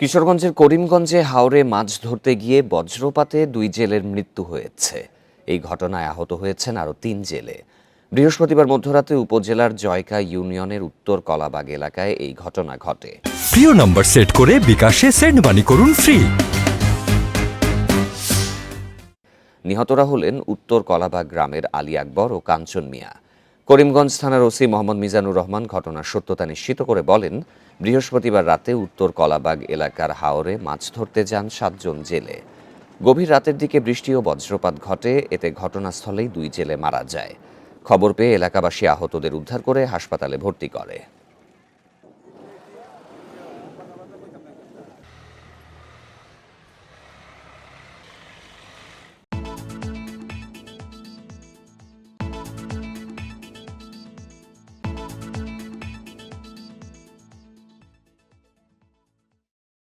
কিশোরগঞ্জের করিমগঞ্জে হাওরে মাছ ধরতে গিয়ে বজ্রপাতে 2 জেলের মৃত্যু হয়েছে। এই ঘটনায় আহত হয়েছেন আরও 3 জেলে। বৃহস্পতিবার মধ্যরাতে উপজেলার জয়কা ইউনিয়নের উত্তর কলাবাগ এলাকায় এই ঘটনা ঘটে। প্রিয় নম্বর সেট করে বিকাশে সেন্ড মানি করুন ফ্রি। নিহতরা হলেন উত্তর কলাবাগ গ্রামের আলী আকবর ও কাঞ্চন মিয়া। করিমগঞ্জ থানার ওসি মোহাম্মদ মিজানুর রহমান ঘটনার সত্যতা নিশ্চিত করে বলেন, বৃহস্পতিবার রাতে উত্তর কলাবাগ এলাকার হাওরে মাছ ধরতে যান 7 জন জেলে। গভীর রাতের দিকে বৃষ্টি ও বজ্রপাত ঘটে, এতে ঘটনাস্থলেই 2 জেলে মারা যায়। খবর পেয়ে এলাকাবাসী আহতদের উদ্ধার করে হাসপাতালে ভর্তি করে।